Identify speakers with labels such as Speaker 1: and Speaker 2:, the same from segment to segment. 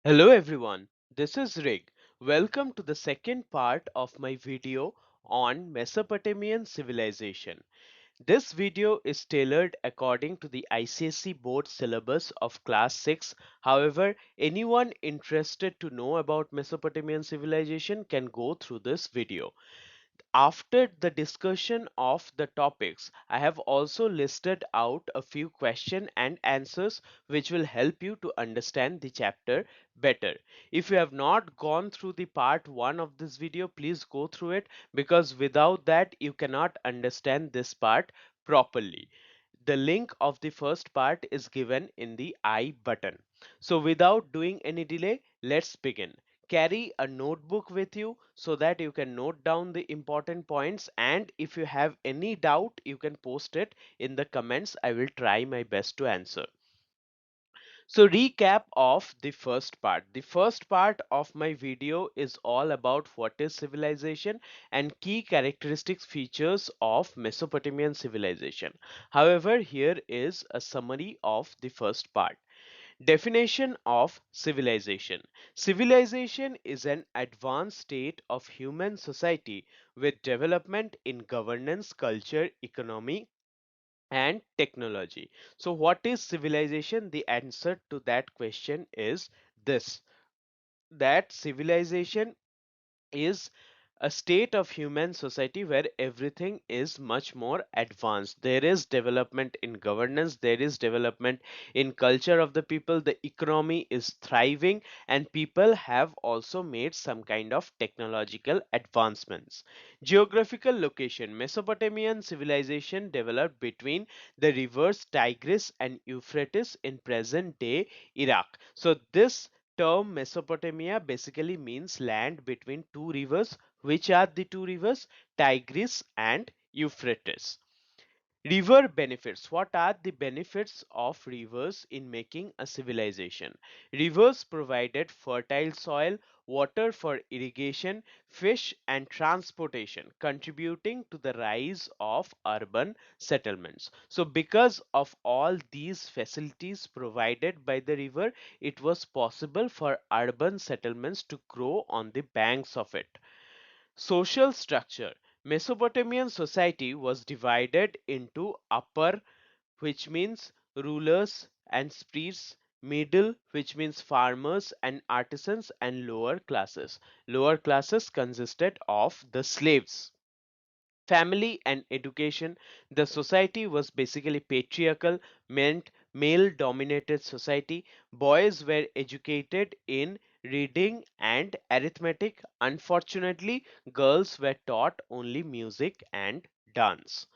Speaker 1: Hello everyone, this is Rig. Welcome to the second part of my video on Mesopotamian civilization. This video is tailored according to the ICSE board syllabus of class 6. However, anyone interested to know about Mesopotamian civilization can go through this video. After the discussion of the topics, I have also listed out a few question and answers which will help you to understand the chapter better. If you have not gone through the part 1 of this video, please go through it because without that you cannot understand this part properly. The link of the first part is given in the I button. So without doing any delay, let's begin. Carry a notebook with you so that you can note down the important points, and if you have any doubt you can post it in the comments. I will try my best to answer. So recap of the first part. The first part of my video is all about what is civilization and key characteristics features of Mesopotamian civilization. However, here is a summary of the first part. Definition of civilization. Civilization is an advanced state of human society with development in governance, culture, economy, and technology. So, what is civilization? The answer to that question is this, that civilization is a state of human society where everything is much more advanced. There is development in governance, there is development in culture of the people, the economy is thriving, and people have also made some kind of technological advancements. Geographical location. Mesopotamian civilization developed between the rivers Tigris and Euphrates in present day Iraq. So this term Mesopotamia basically means land between two rivers. Which are the two rivers? Tigris and Euphrates. River benefits. What are the benefits of rivers in making a civilization? Rivers provided fertile soil, water for irrigation, fish, and transportation, contributing to the rise of urban settlements. So, because of all these facilities provided by the river, it was possible for urban settlements to grow on the banks of it. Social structure. Mesopotamian society was divided into upper, which means rulers and priests, middle, which means farmers and artisans, and lower classes. Lower classes consisted of the slaves. Family and education. The society was basically patriarchal, meant male dominated society. Boys were educated in reading and arithmetic. Unfortunately, girls were taught only music and dance.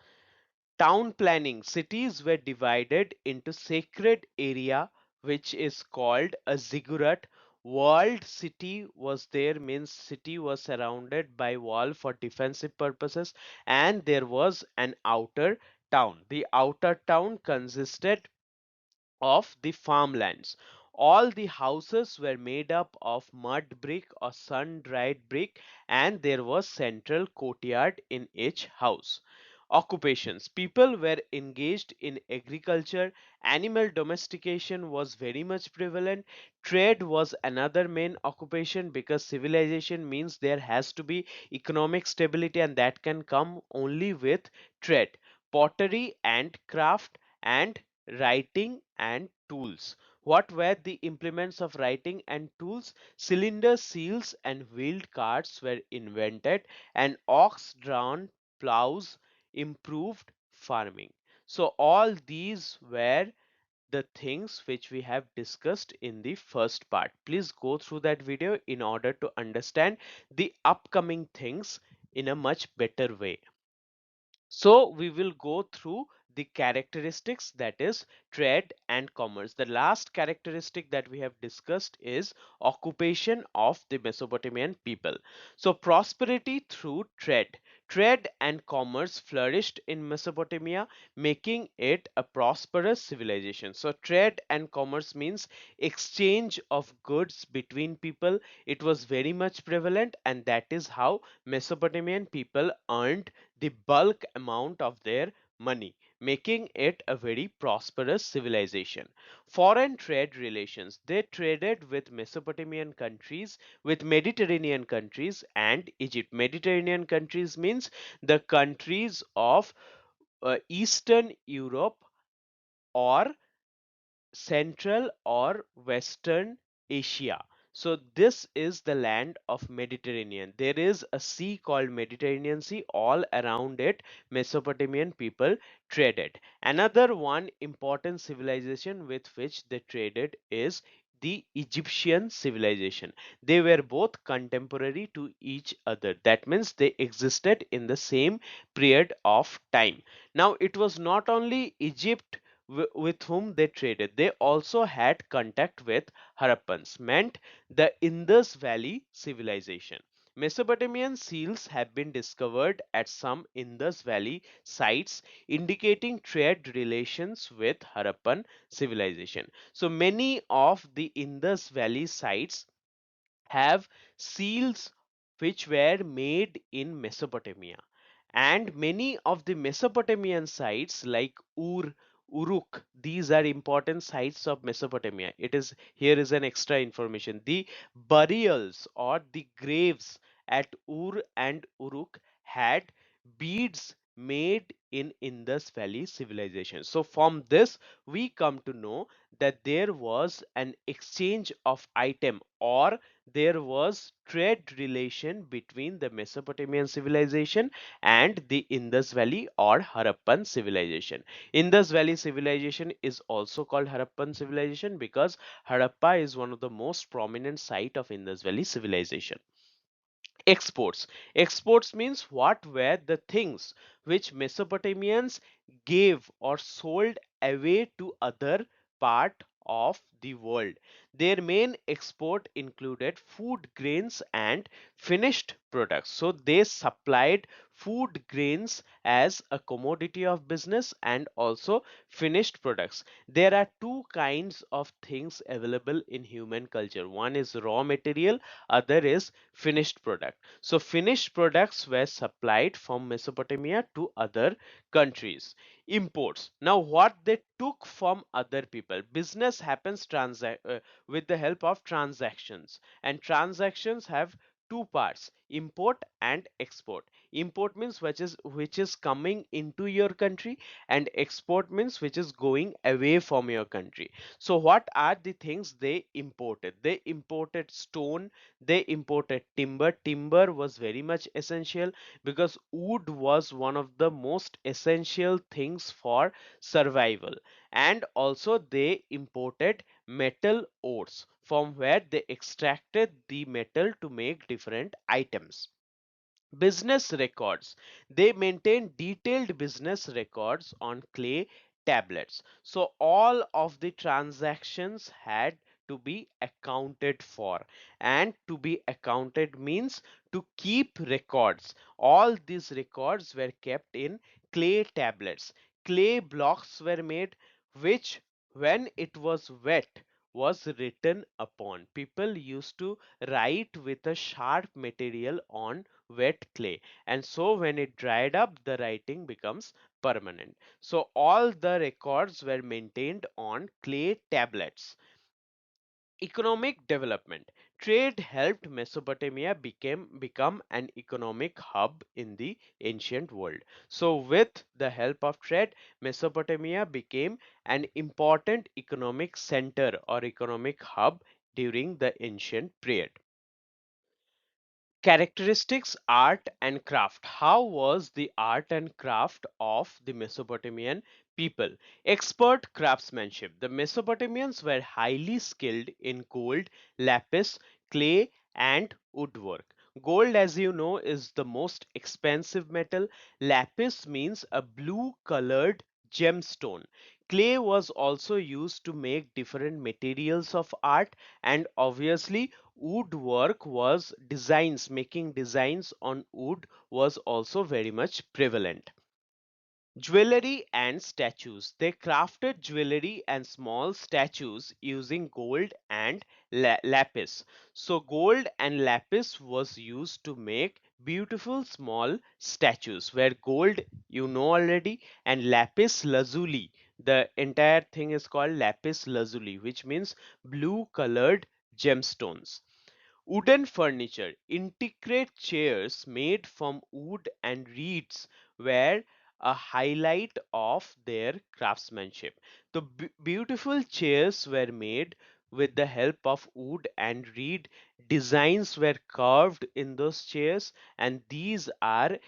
Speaker 1: Town planning. Cities were divided into sacred area, which is called a ziggurat. Walled city was there, means city was surrounded by wall for defensive purposes, and there was an outer town. The outer town consisted of the farmlands. All the houses were made up of mud brick or sun-dried brick, and there was central courtyard in each house. Occupations. People were engaged in agriculture. Animal domestication was very much prevalent. Trade was another main occupation because civilization means there has to be economic stability, and that can come only with trade. Pottery and craft, and writing and tools. What were the implements of writing and tools? Cylinder seals and wheeled carts were invented, and ox drawn plows improved farming. So, all these were the things which we have discussed in the first part. Please go through that video in order to understand the upcoming things in a much better way. So we will go through the characteristics, that is trade and commerce. The last characteristic that we have discussed is occupation of the Mesopotamian people. So prosperity through trade. Trade and commerce flourished in Mesopotamia, making it a prosperous civilization. So trade and commerce means exchange of goods between people. It was very much prevalent, and that is how Mesopotamian people earned the bulk amount of their money. making it a very prosperous civilization. Foreign trade relations. They traded with Mesopotamian countries, with Mediterranean countries, and Egypt. Mediterranean countries means the countries of Eastern Europe or Central or Western Asia. So this is the land of Mediterranean. There is a sea called Mediterranean Sea. All around it Mesopotamian people traded. Another one important civilization with which they traded is the Egyptian civilization. They were both contemporary to each other. That means they existed in the same period of time. Now it was not only Egypt with whom they traded. They also had contact with Harappans, meant the Indus Valley civilization. Mesopotamian seals have been discovered at some Indus Valley sites indicating trade relations with Harappan civilization. So many of the Indus Valley sites have seals which were made in Mesopotamia. And many of the Mesopotamian sites like Uruk, these are important sites of Mesopotamia. It is here is an extra information. The burials or the graves at Ur and Uruk had beads made in Indus Valley civilization. So from this we come to know that there was an exchange of item, or there was trade relation between the Mesopotamian civilization and the Indus Valley or Harappan civilization. Indus Valley civilization is also called Harappan civilization because Harappa is one of the most prominent site of Indus Valley civilization. Exports. Exports means what were the things which Mesopotamians gave or sold away to other part of the world. Their main export included food grains and finished products. So they supplied food grains as a commodity of business and also finished products. There are two kinds of things available in human culture. One is raw material, other is finished product. So finished products were supplied from Mesopotamia to other countries. Imports. Now what they took from other people. Business happens with the help of transactions, and transactions have two parts: import and export. Import means which is coming into your country, and export means which is going away from your country. So what are the things they imported? They imported stone, they imported timber. Timber was very much essential because wood was one of the most essential things for survival. And also they imported metal ores from where they extracted the metal to make different items. Business records. They maintain detailed business records on clay tablets. So all of the transactions had to be accounted for, and to be accounted means to keep records. All these records were kept in clay tablets. Clay blocks were made, which when it was wet was written upon. People used to write with a sharp material on wet clay, and so when it dried up the writing becomes permanent. So all the records were maintained on clay tablets. Economic development. Trade helped Mesopotamia become an economic hub in the ancient world. So with the help of trade, Mesopotamia became an important economic center or economic hub during the ancient period. Characteristics, art and craft. How was the art and craft of the Mesopotamian people? Expert craftsmanship. The Mesopotamians were highly skilled in gold, lapis, clay, and woodwork. Gold, as you know, is the most expensive metal. Lapis means a blue colored gemstone. Clay was also used to make different materials of art, and obviously woodwork was designs. Making designs on wood was also very much prevalent. Jewelry and statues. They crafted jewelry and small statues using gold and lapis. So gold and lapis was used to make beautiful small statues where gold, you know already, and lapis lazuli. The entire thing is called lapis lazuli, which means blue colored gemstones. Wooden furniture, intricate chairs made from wood and reeds were a highlight of their craftsmanship. The beautiful chairs were made with the help of wood and reed. Designs were carved in those chairs, and these are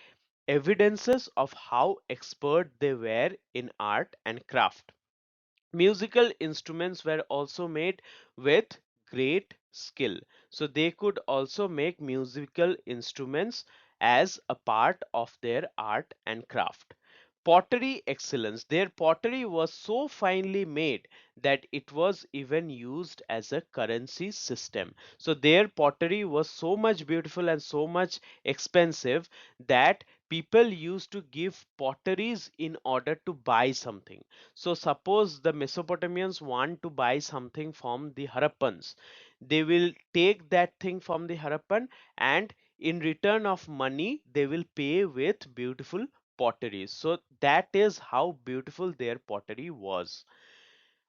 Speaker 1: evidences of how expert they were in art and craft. Musical instruments were also made with great skill. So they could also make musical instruments as a part of their art and craft. Pottery excellence. Their pottery was so finely made that it was even used as a currency system. So their pottery was so much beautiful and so much expensive that people used to give potteries in order to buy something. So suppose the Mesopotamians want to buy something from the Harappans, they will take that thing from the Harappan, and in return of money they will pay with beautiful potteries. So that is how beautiful their pottery was.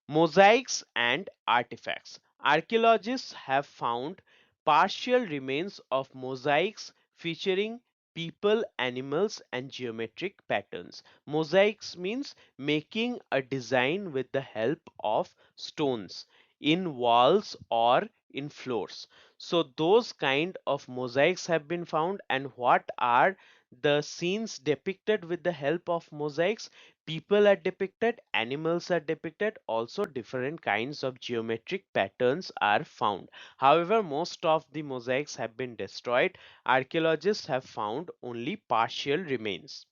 Speaker 1: Mosaics and artifacts. Archaeologists have found partial remains of mosaics featuring people, animals, and geometric patterns. Mosaics means making a design with the help of stones in walls or in floors. So those kind of mosaics have been found. And what are the scenes depicted with the help of mosaics? People are depicted, animals are depicted, also different kinds of geometric patterns are found. However, most of the mosaics have been destroyed. Archaeologists have found only partial remains.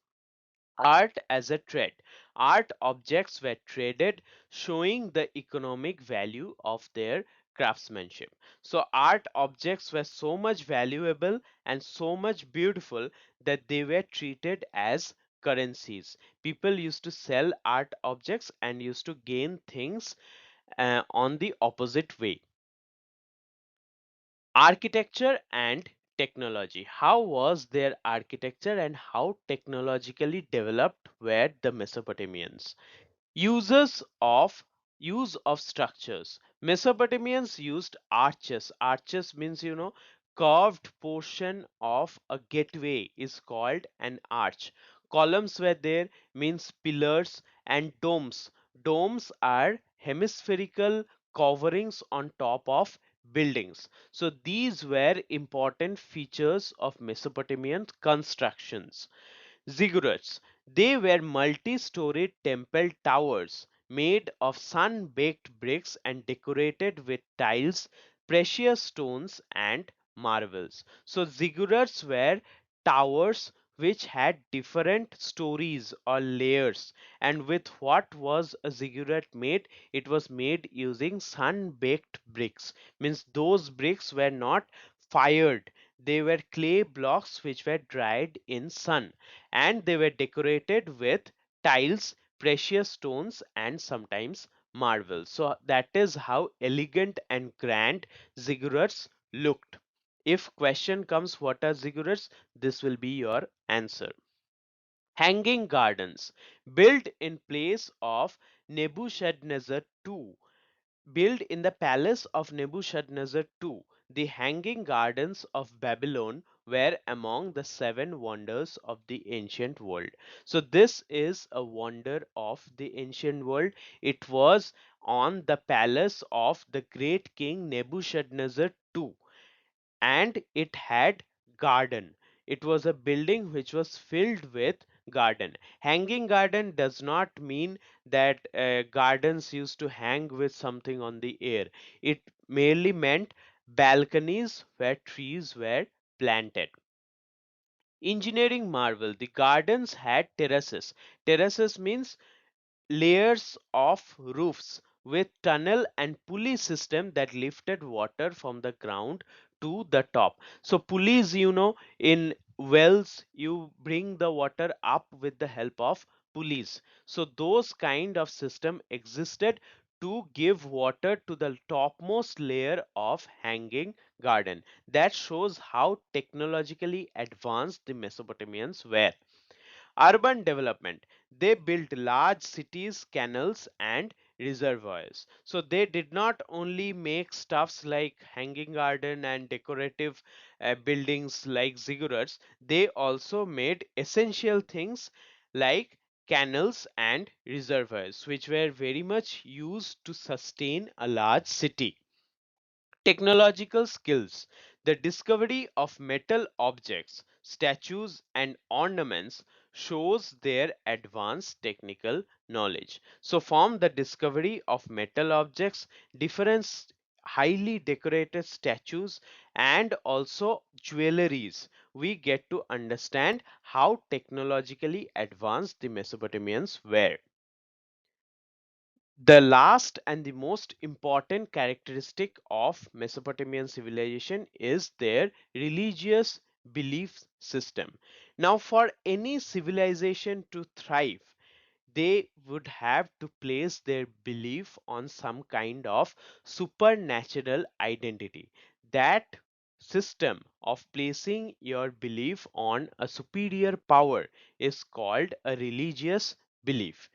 Speaker 1: Art as a trade. Art objects were traded, showing the economic value of their craftsmanship. So art objects were so much valuable and so much beautiful that they were treated as currencies. People used to sell art objects and used to gain things on the opposite way. Architecture and technology. How was their architecture and how technologically developed were the Mesopotamians? Uses of Use of structures. Mesopotamians used arches. Arches means, curved portion of a gateway is called an arch. Columns were there, means pillars, and domes. Domes are hemispherical coverings on top of buildings. So these were important features of Mesopotamian constructions. Ziggurats. They were multi-storied temple towers made of sun-baked bricks and decorated with tiles, precious stones, and marbles. So ziggurats were towers which had different stories or layers. And with what was a ziggurat made? It was made using sun-baked bricks. Means those bricks were not fired. They were clay blocks which were dried in sun, and they were decorated with tiles, precious stones, and sometimes marbles. So that is how elegant and grand ziggurats looked. If question comes what are ziggurats, this will be your answer. Hanging gardens built in place of Nebuchadnezzar II. Built in the palace of Nebuchadnezzar II, the Hanging Gardens of Babylon were among the seven wonders of the ancient world. So, this is a wonder of the ancient world. It was on the palace of the great king Nebuchadnezzar II, and it had garden. It was a building which was filled with garden. Hanging garden does not mean that gardens used to hang with something on the air. It merely meant balconies where trees were planted. Engineering marvel. The gardens had terraces. Terraces means layers of roofs with tunnel and pulley system that lifted water from the ground to the top. So pulleys, in wells you bring the water up with the help of pulleys. So those kind of system existed to give water to the topmost layer of hanging garden. That shows how technologically advanced the Mesopotamians were. Urban development. They built large cities, canals, and reservoirs. So they did not only make stuffs like hanging garden and decorative buildings like ziggurats, they also made essential things like canals and reservoirs, which were very much used to sustain a large city. Technological skills. The discovery of metal objects, statues, and ornaments shows their advanced technical knowledge. So, from the discovery of metal objects, different highly decorated statues, and also jewelries, we get to understand how technologically advanced the Mesopotamians were. The last and the most important characteristic of Mesopotamian civilization is their religious belief system. Now, for any civilization to thrive, they would have to place their belief on some kind of supernatural identity. That system of placing your belief on a superior power is called a religious belief.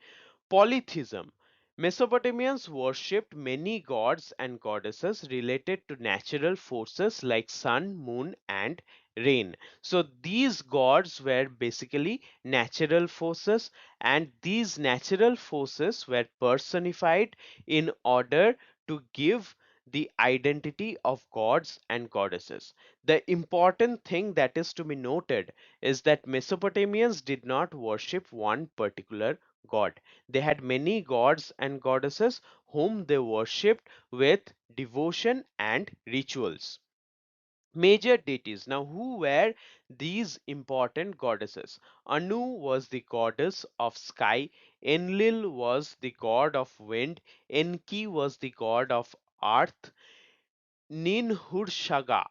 Speaker 1: Polytheism. Mesopotamians worshipped many gods and goddesses related to natural forces like sun, moon, and rain. So these gods were basically natural forces, and these natural forces were personified in order to give the identity of gods and goddesses. The important thing that is to be noted is that Mesopotamians did not worship one particular god. They had many gods and goddesses whom they worshipped with devotion and rituals. Major deities. Now, who were these important goddesses? Anu was the goddess of sky, Enlil was the god of wind, Enki was the god of earth, Ninhurshaga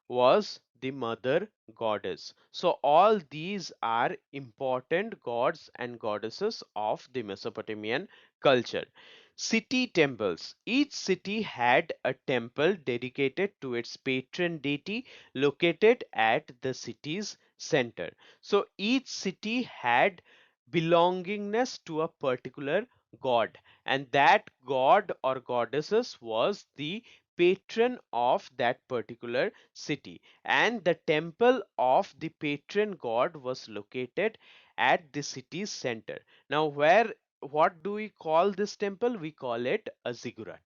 Speaker 1: was the mother goddess. So all these are important gods and goddesses of the Mesopotamian culture. City temples. Each city had a temple dedicated to its patron deity located at the city's center. So each city had belongingness to a particular god, and that god or goddesses was the patron of that particular city, and the temple of the patron god was located at the city's center. Now, where what do we call this temple? We call it a ziggurat.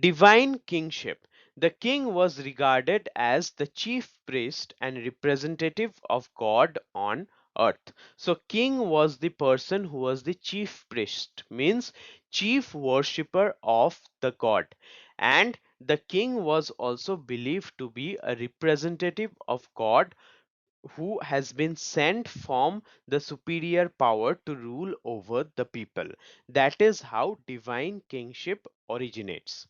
Speaker 1: Divine kingship. The king was regarded as the chief priest and representative of God on earth. So king was the person who was the chief priest, means chief worshipper of the god. And the king was also believed to be a representative of God who has been sent from the superior power to rule over the people. That is how divine kingship originates.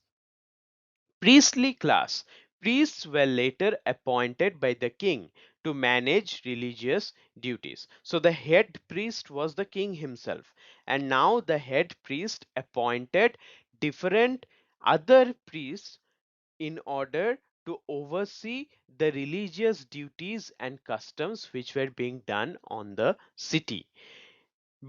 Speaker 1: Priestly class. Priests were later appointed by the king to manage religious duties. So the head priest was the king himself, and now the head priest appointed different other priests in order to oversee the religious duties and customs which were being done on the city.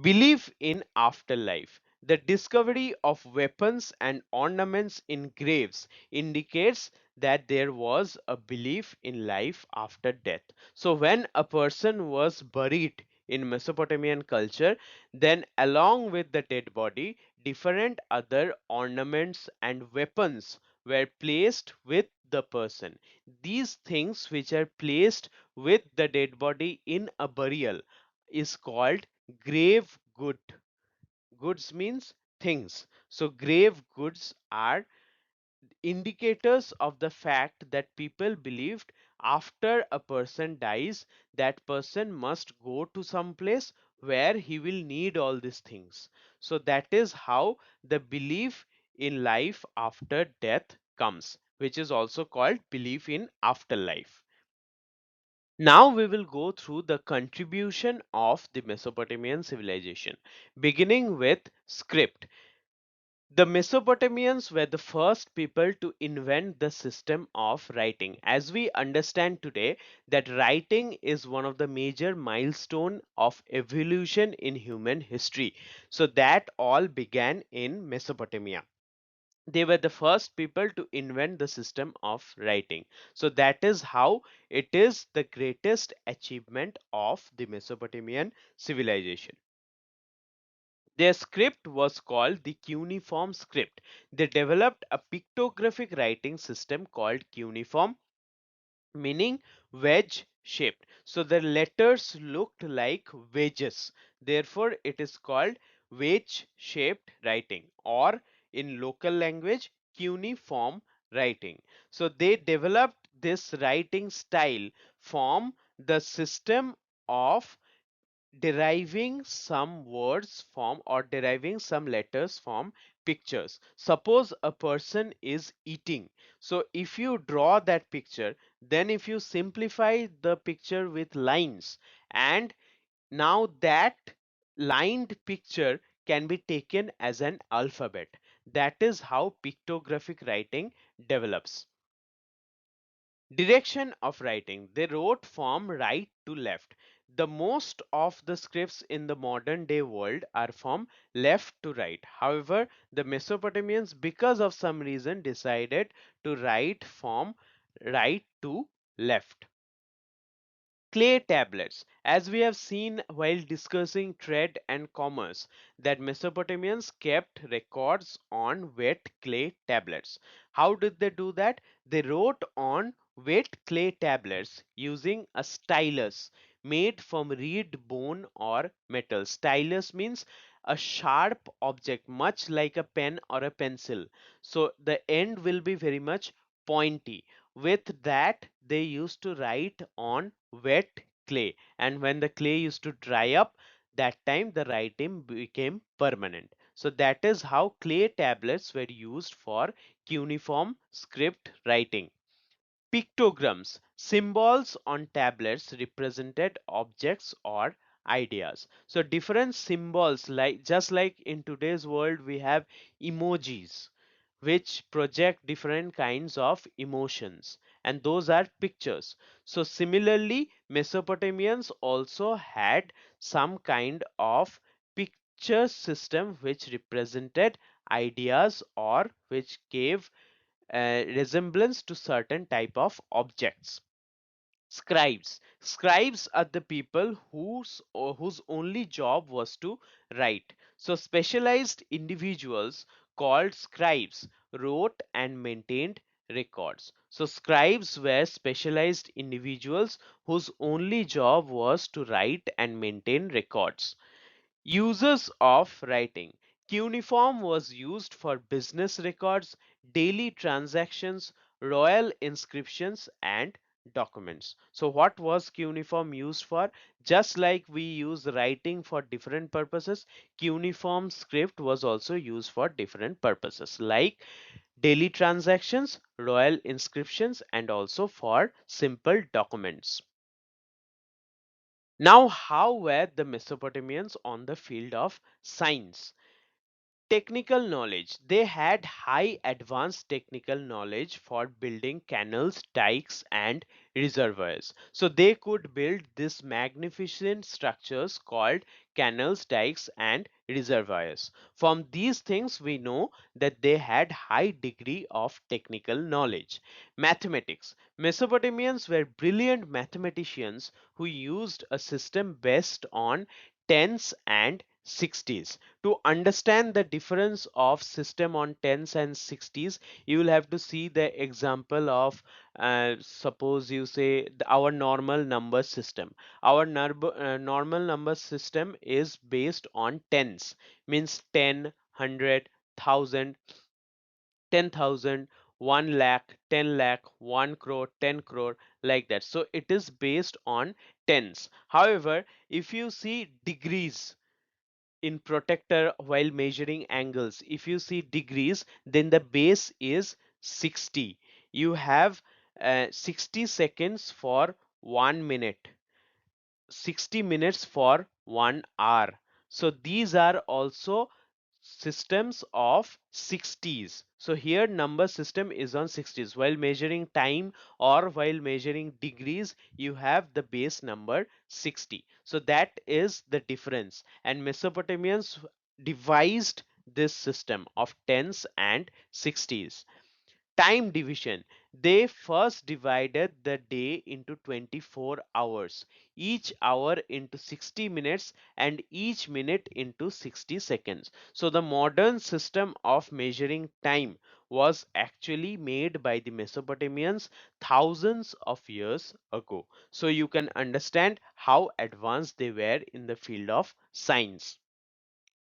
Speaker 1: Belief in afterlife. The discovery of weapons and ornaments in graves indicates that there was a belief in life after death. So, when a person was buried in Mesopotamian culture, then along with the dead body, different other ornaments and weapons were placed with the person. These things which are placed with the dead body in a burial is called grave good. Goods means things. So grave goods are indicators of the fact that people believed after a person dies, that person must go to some place where he will need all these things. So that is how the belief in life after death comes, which is also called belief in afterlife. Now we will go through the contribution of the Mesopotamian civilization, beginning with script. The Mesopotamians were the first people to invent the system of writing. As we understand today, that writing is one of the major milestone of evolution in human history. So that all began in Mesopotamia. They were the first people to invent the system of writing. So that is how it is the greatest achievement of the Mesopotamian civilization. Their script was called the cuneiform script. They developed a pictographic writing system called cuneiform, meaning wedge shaped. So the letters looked like wedges. Therefore, it is called wedge shaped writing, or in local language, cuneiform writing. So they developed this writing style from the system of deriving some words from or deriving some letters from pictures. Suppose a person is eating. So if you draw that picture, then if you simplify the picture with lines, and now that lined picture can be taken as an alphabet. That is how pictographic writing develops. Direction of writing. They wrote from right to left. The most of the scripts in the modern day world are from left to right. However, the Mesopotamians, because of some reason, decided to write from right to left. Clay tablets. As we have seen while discussing trade and commerce, that Mesopotamians kept records on wet clay tablets. How did they do that? They wrote on wet clay tablets using a stylus made from reed bone or metal. Stylus means a sharp object, much like a pen or a pencil. So the end will be very much pointy. With that, they used to write on wet clay, and when the clay used to dry up, that time the writing became permanent. So that is how clay tablets were used for cuneiform script writing. Pictograms, symbols on tablets represented objects or ideas. So different symbols, like just like in today's world we have emojis which project different kinds of emotions, and those are pictures. So similarly, Mesopotamians also had some kind of picture system which represented ideas or which gave resemblance to certain type of objects. Scribes are the people whose only job was to write. So specialized individuals called scribes wrote and maintained records. So scribes were specialized individuals whose only job was to write and maintain records. Uses of writing. Cuneiform was used for business records, daily transactions, royal inscriptions, and documents. So what was cuneiform used for? Just like we use writing for different purposes, cuneiform script was also used for different purposes, like daily transactions, royal inscriptions, and also for simple documents. Now, how were the Mesopotamians on the field of science? Technical knowledge. They had high advanced technical knowledge for building canals, dikes, and reservoirs. So they could build these magnificent structures called canals, dikes, and reservoirs. From these things, we know that they had high degree of technical knowledge. Mathematics. Mesopotamians were brilliant mathematicians who used a system based on tens and sixties. To understand the difference of system on tens and sixties, you will have to see the example of suppose you say our normal number system. Our normal number system is based on tens, means 10, 100, 1000, 10,000, 1 lakh, 10 lakh, 1 crore, 10 crore, like that. So it is based on tens. However, if you see degrees in protractor while measuring angles, if you see degrees, then the base is 60. You have 60 seconds for 1 minute, 60 minutes for 1 hour. So these are also systems of 60s. So here number system is on 60s. While measuring time or while measuring degrees, you have the base number 60. So that is the difference. And Mesopotamians devised this system of tens and 60s. Time division. They first divided the day into 24 hours, each hour into 60 minutes, and each minute into 60 seconds. So the modern system of measuring time was actually made by the Mesopotamians thousands of years ago. So you can understand how advanced they were in the field of science.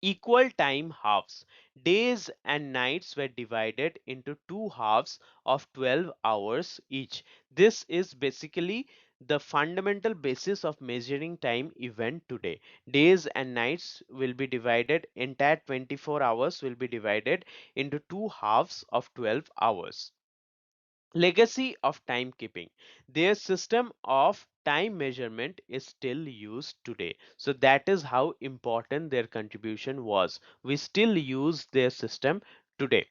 Speaker 1: Equal time halves. Days and nights were divided into two halves of 12 hours each. This is basically the fundamental basis of measuring time even today. Days and nights will be divided, entire 24 hours will be divided into two halves of 12 hours. Legacy of timekeeping. Their system of time measurement is still used today. So that is how important their contribution was. We still use their system today.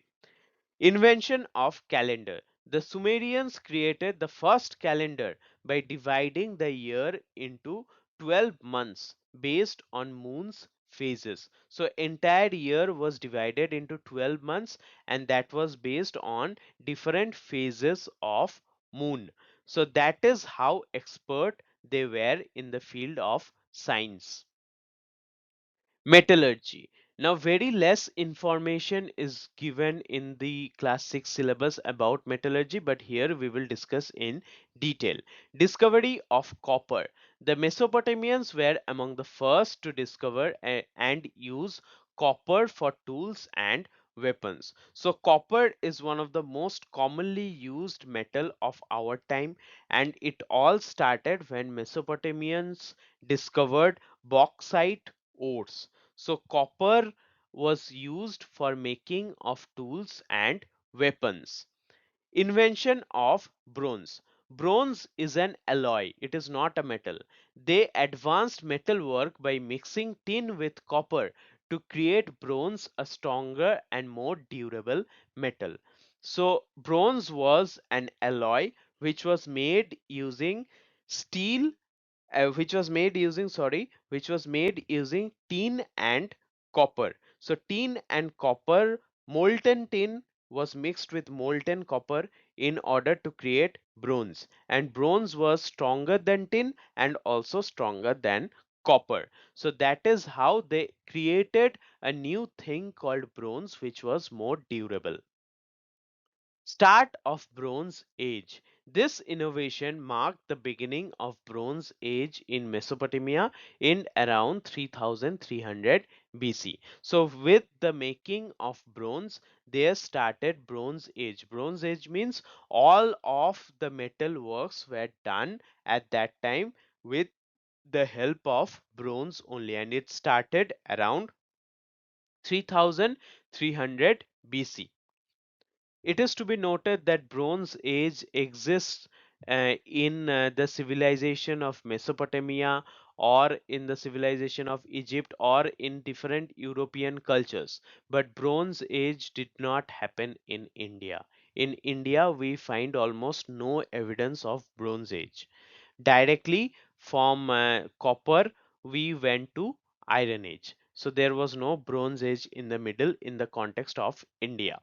Speaker 1: Invention of calendar. The Sumerians created the first calendar by dividing the year into 12 months based on moon's phases. So entire year was divided into 12 months, and that was based on different phases of moon. So that is how expert they were in the field of science. Metallurgy. Now, very less information is given in the class 6 syllabus about metallurgy, but here we will discuss in detail. Discovery of copper. The Mesopotamians were among the first to discover and use copper for tools and weapons. So copper is one of the most commonly used metal of our time, and it all started when Mesopotamians discovered bauxite ores. So copper was used for making of tools and weapons. Invention of bronze. Bronze is an alloy, it is not a metal. They advanced metalwork by mixing tin with copper to create bronze, a stronger and more durable metal. So bronze was an alloy which was made using steel, which was made using tin and copper. So tin and copper, molten tin was mixed with molten copper in order to create bronze, and bronze was stronger than tin and also stronger than copper. So that is how they created a new thing called bronze, which was more durable. Start of Bronze Age. This innovation marked the beginning of Bronze Age in Mesopotamia in around 3300 BC. So with the making of bronze, there started Bronze Age. Bronze Age means all of the metal works were done at that time with the help of bronze only, and it started around 3300 BC. It is to be noted that Bronze Age exists in the civilization of Mesopotamia or in the civilization of Egypt or in different European cultures. But Bronze Age did not happen in India. In India, we find almost no evidence of Bronze Age. Directly from copper, we went to Iron Age. So there was no Bronze Age in the middle in the context of India.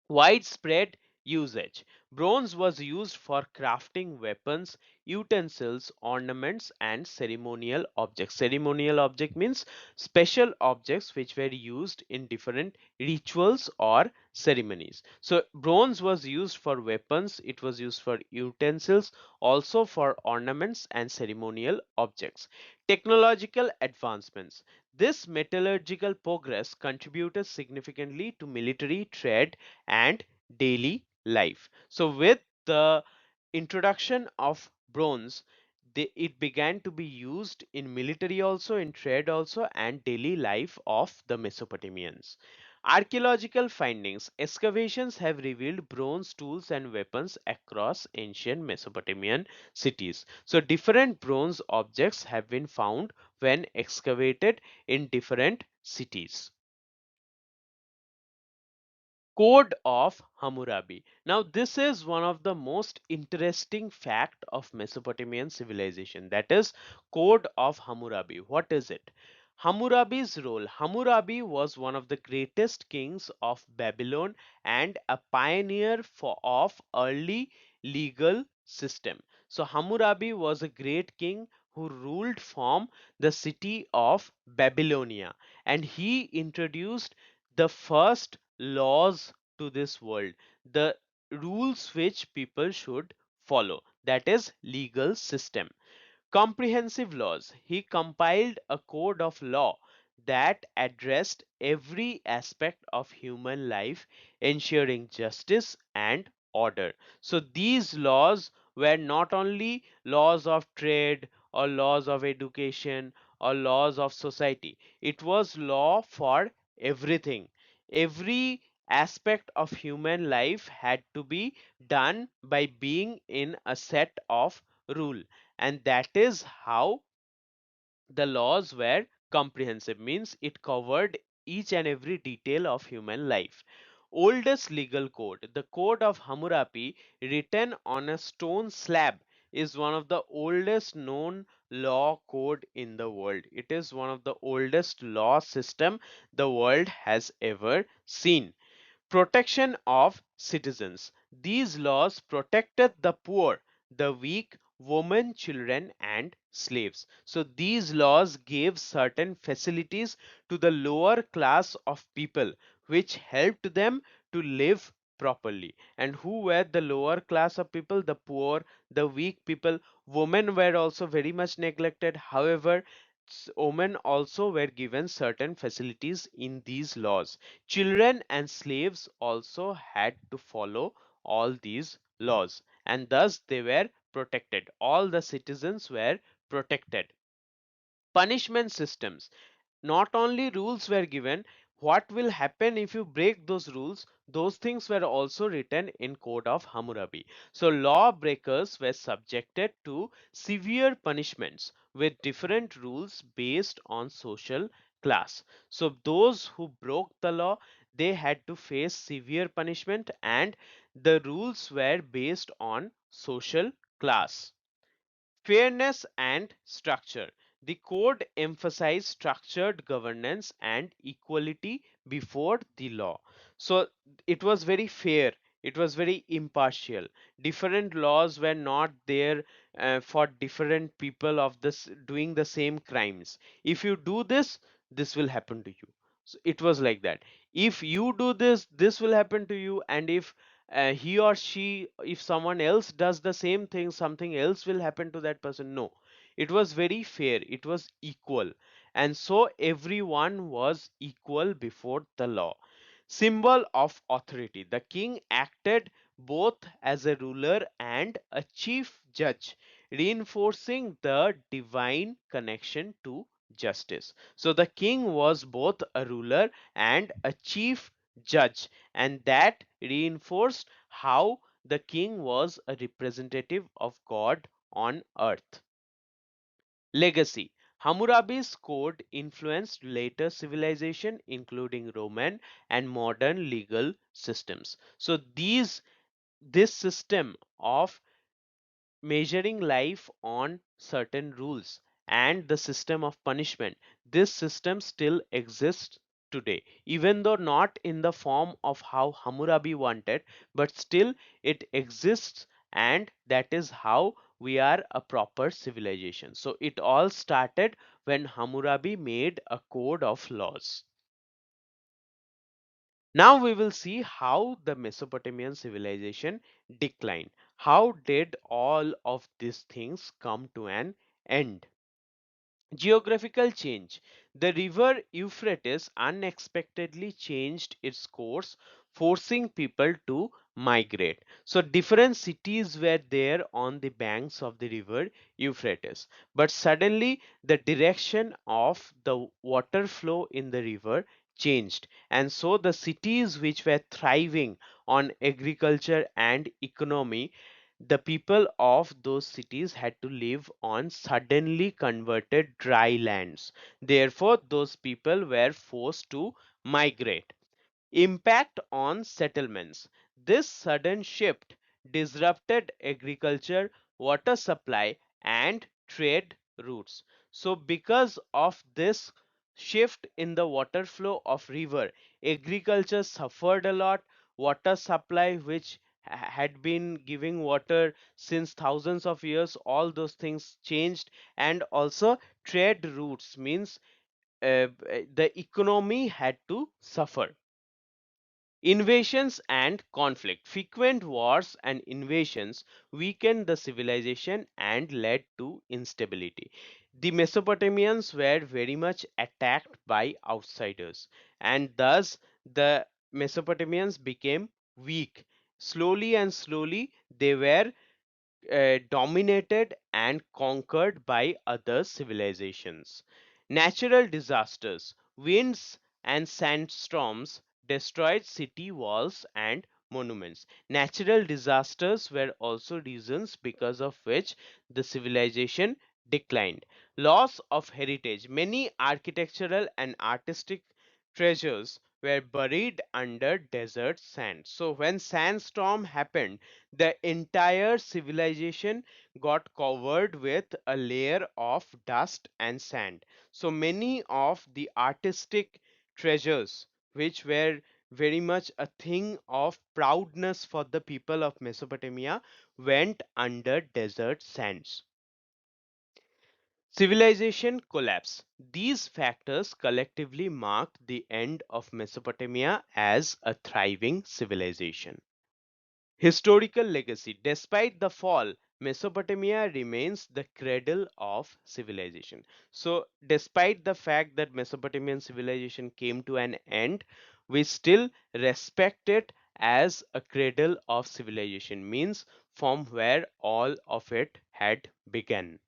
Speaker 1: Widespread usage. Bronze was used for crafting weapons, utensils, ornaments, and ceremonial objects. Ceremonial object means special objects which were used in different rituals or ceremonies. So bronze was used for weapons, it was used for utensils, also for ornaments and ceremonial objects. Technological advancements. This metallurgical progress contributed significantly to military, trade, and daily life. So with the introduction of bronze, it began to be used in military also, in trade also, and daily life of the Mesopotamians. Archaeological findings. Excavations have revealed bronze tools and weapons across ancient Mesopotamian cities. So different bronze objects have been found when excavated in different cities. Code of Hammurabi. Now, this is one of the most interesting fact of Mesopotamian civilization. That is Code of Hammurabi. What is it? Hammurabi's role. Hammurabi was one of the greatest kings of Babylon and a pioneer of early legal system. So Hammurabi was a great king who ruled from the city of Babylonia, and he introduced the first laws to this world, the rules which people should follow, that is legal system. Comprehensive laws. He compiled a code of law that addressed every aspect of human life, ensuring justice and order. So these laws were not only laws of trade or laws of education or laws of society, it was law for everything. Every aspect of human life had to be done by being in a set of rule, and that is how the laws were comprehensive, means it covered each and every detail of human life. Oldest legal code, the Code of Hammurabi, written on a stone slab, is one of the oldest known law code in the world. It is one of the oldest law system the world has ever seen. Protection of citizens. These laws protected the poor, the weak, women, children, and slaves. So these laws gave certain facilities to the lower class of people, which helped them to live properly. And who were the lower class of people? The poor, the weak people. Women were also very much neglected. However, women also were given certain facilities in these laws. Children and slaves also had to follow all these laws, and thus they were protected. All the citizens were protected. Punishment systems. Not only rules were given, what will happen if you break those rules, those things were also written in Code of Hammurabi. So lawbreakers were subjected to severe punishments with different rules based on social class. So those who broke the law, they had to face severe punishment, and the rules were based on social class. Fairness and structure. The code emphasized structured governance and equality before the law. So it was very fair. It was very impartial. Different laws were not there for different people of this doing the same crimes. If you do this, this will happen to you. So it was like that. If you do this, this will happen to you, and if he or she, if someone else does the same thing, something else will happen to that person. No, it was very fair, it was equal, and so everyone was equal before the law. Symbol of authority. The king acted both as a ruler and a chief judge, reinforcing the divine connection to justice. So the king was both a ruler and a chief judge, and that reinforced how the king was a representative of God on earth. Legacy. Hammurabi's code influenced later civilization, including Roman and modern legal systems. So this system of measuring life on certain rules and the system of punishment, this system still exists today, even though not in the form of how Hammurabi wanted, but still it exists, and that is how we are a proper civilization. So it all started when Hammurabi made a code of laws. Now we will see how the Mesopotamian civilization declined. How did all of these things come to an end? Geographical change. The river Euphrates unexpectedly changed its course, forcing people to migrate. So, different cities were there on the banks of the river Euphrates, but suddenly the direction of the water flow in the river changed, and so the cities which were thriving on agriculture and economy, the people of those cities had to live on suddenly converted dry lands. Therefore, those people were forced to migrate. Impact on settlements. This sudden shift disrupted agriculture, water supply, and trade routes. So, because of this shift in the water flow of river, agriculture suffered a lot. Water supply, which had been giving water since thousands of years, all those things changed, and also trade routes means the economy had to suffer. Invasions and conflict. Frequent wars and invasions weakened the civilization and led to instability. The Mesopotamians were very much attacked by outsiders, and thus the Mesopotamians became weak. Slowly and slowly, they were dominated and conquered by other civilizations. Natural disasters, winds and sandstorms destroyed city walls and monuments. Natural disasters were also reasons because of which the civilization declined. Loss of heritage. Many architectural and artistic treasures were buried under desert sand. So when sandstorm happened, the entire civilization got covered with a layer of dust and sand. So many of the artistic treasures, which were very much a thing of proudness for the people of Mesopotamia, went under desert sands. Civilization collapse. These factors collectively marked the end of Mesopotamia as a thriving civilization. Historical legacy. Despite the fall, Mesopotamia remains the cradle of civilization. So, despite the fact that Mesopotamian civilization came to an end, we still respect it as a cradle of civilization, means from where all of it had begun.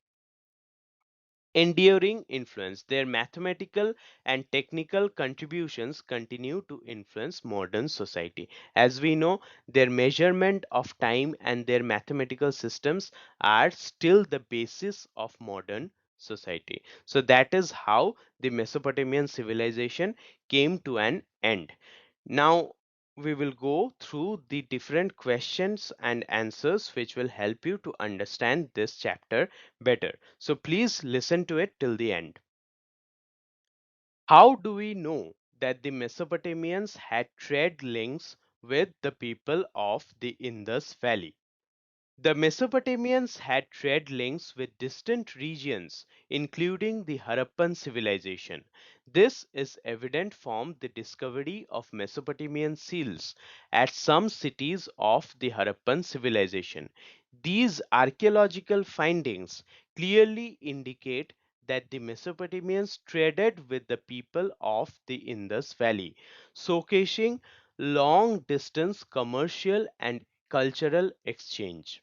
Speaker 1: Enduring influence. Their mathematical and technical contributions continue to influence modern society. As we know, their measurement of time and their mathematical systems are still the basis of modern society. So that is how the Mesopotamian civilization came to an end. Now, we will go through the different questions and answers which will help you to understand this chapter better. So please listen to it till the end. How do we know that the Mesopotamians had trade links with the people of the Indus Valley? The Mesopotamians had trade links with distant regions, including the Harappan civilization. This is evident from the discovery of Mesopotamian seals at some cities of the Harappan civilization. These archaeological findings clearly indicate that the Mesopotamians traded with the people of the Indus Valley, showcasing long distance commercial and cultural exchange.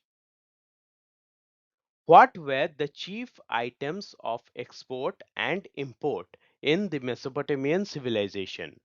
Speaker 1: What were the chief items of export and import in the Mesopotamian civilization?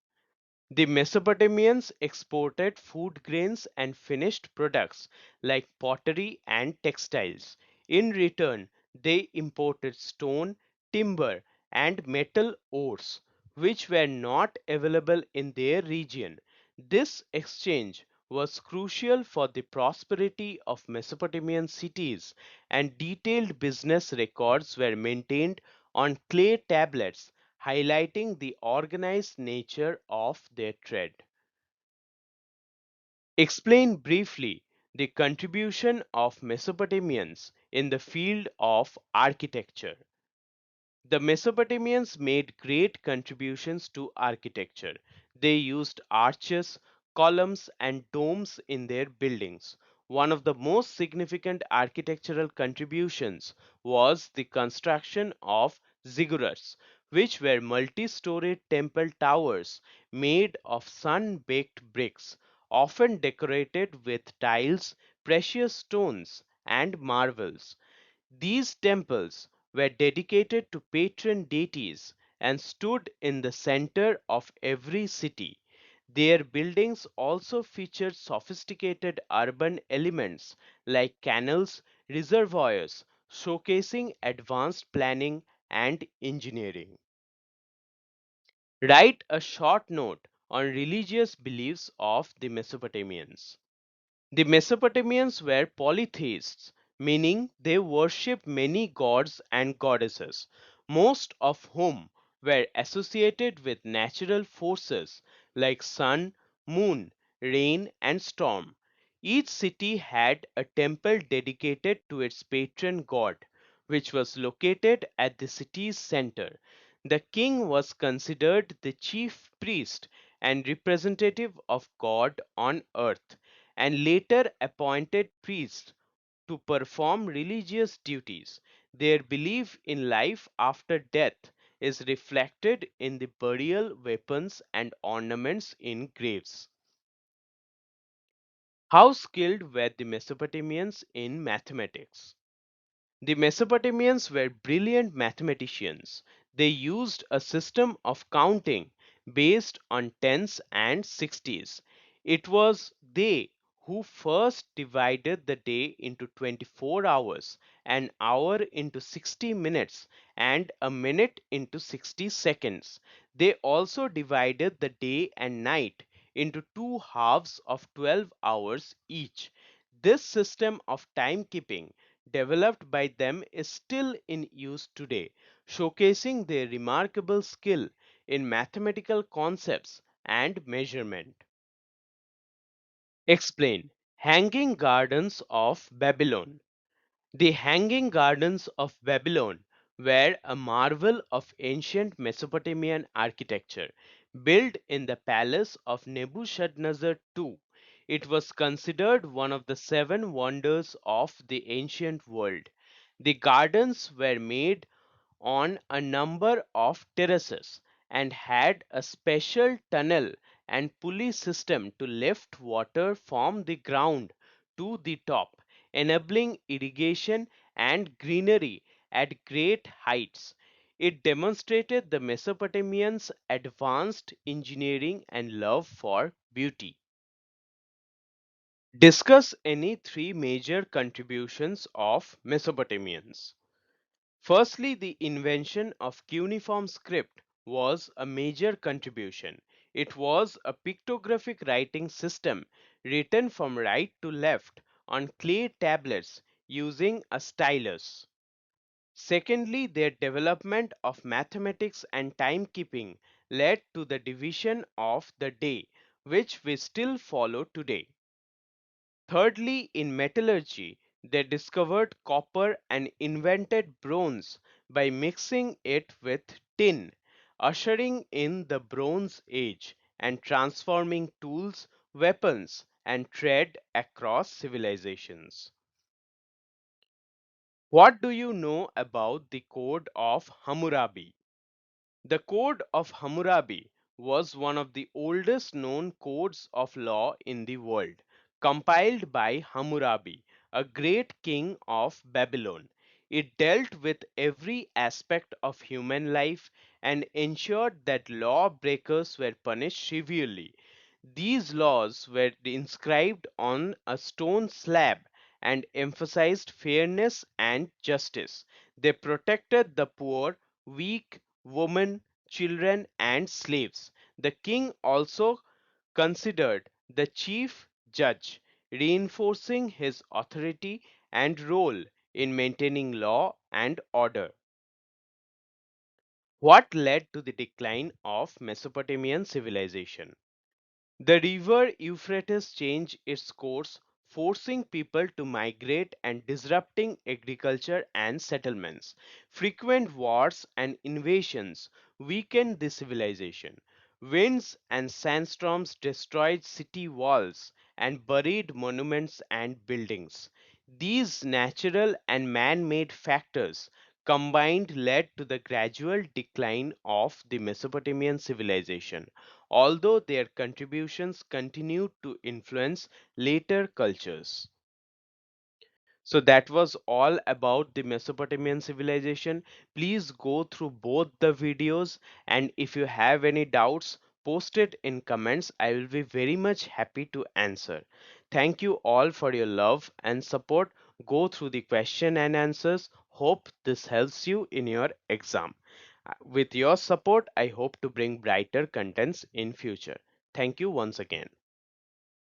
Speaker 1: The Mesopotamians exported food grains and finished products like pottery and textiles. In return, they imported stone, timber, and metal ores, which were not available in their region. This exchange was crucial for the prosperity of Mesopotamian cities, and detailed business records were maintained on clay tablets highlighting the organized nature of their trade. Explain briefly the contribution of Mesopotamians in the field of architecture. The Mesopotamians made great contributions to architecture. They used arches, columns, and domes in their buildings. One of the most significant architectural contributions was the construction of ziggurats, which were multi-storied temple towers made of sun-baked bricks, often decorated with tiles, precious stones, and marbles. These temples were dedicated to patron deities and stood in the center of every city. Their buildings also featured sophisticated urban elements like canals, reservoirs, showcasing advanced planning and engineering. Write a short note on religious beliefs of the Mesopotamians. The Mesopotamians were polytheists, meaning they worshipped many gods and goddesses, most of whom were associated with natural forces like sun, moon, rain, and storm. Each city had a temple dedicated to its patron god, which was located at the city's center. The king was considered the chief priest and representative of God on earth, and later appointed priests to perform religious duties. Their belief in life after death is reflected in the burial weapons and ornaments in graves. How skilled were the Mesopotamians in mathematics? The Mesopotamians were brilliant mathematicians. They used a system of counting based on tens and sixties. It was they who first divided the day into 24 hours, an hour into 60 minutes, and a minute into 60 seconds. They also divided the day and night into two halves of 12 hours each. This system of timekeeping developed by them is still in use today, showcasing their remarkable skill in mathematical concepts and measurement. Explain. Hanging Gardens of Babylon. The Hanging Gardens of Babylon were a marvel of ancient Mesopotamian architecture, built in the palace of Nebuchadnezzar II. It was considered one of the seven wonders of the ancient world. The gardens were made on a number of terraces and had a special tunnel and pulley system to lift water from the ground to the top, enabling irrigation and greenery at great heights. It demonstrated the Mesopotamians' advanced engineering and love for beauty. Discuss any three major contributions of Mesopotamians. Firstly, the invention of cuneiform script was a major contribution. It was a pictographic writing system written from right to left on clay tablets using a stylus. Secondly, their development of mathematics and timekeeping led to the division of the day, which we still follow today. Thirdly, in metallurgy, they discovered copper and invented bronze by mixing it with tin, ushering in the Bronze Age and transforming tools, weapons, and trade across civilizations. What do you know about the Code of Hammurabi? The Code of Hammurabi was one of the oldest known codes of law in the world, compiled by Hammurabi, a great king of Babylon. It dealt with every aspect of human life and ensured that lawbreakers were punished severely. These laws were inscribed on a stone slab and emphasized fairness and justice. They protected the poor, weak, women, children, and slaves. The king also considered the chief judge, reinforcing his authority and role in maintaining law and order. What led to the decline of Mesopotamian civilization? The river Euphrates changed its course, forcing people to migrate and disrupting agriculture and settlements. Frequent wars and invasions weakened the civilization. Winds and sandstorms destroyed city walls and buried monuments and buildings. These natural and man made factors combined led to the gradual decline of the Mesopotamian civilization, although their contributions continued to influence later cultures. So that was all about the Mesopotamian civilization. Please go through both the videos, and if you have any doubts, post it in comments. I will be very much happy to answer. Thank you all for your love and support. Go through the question and answers. Hope this helps you in your exam. With your support, I hope to bring brighter contents in future. Thank you once again.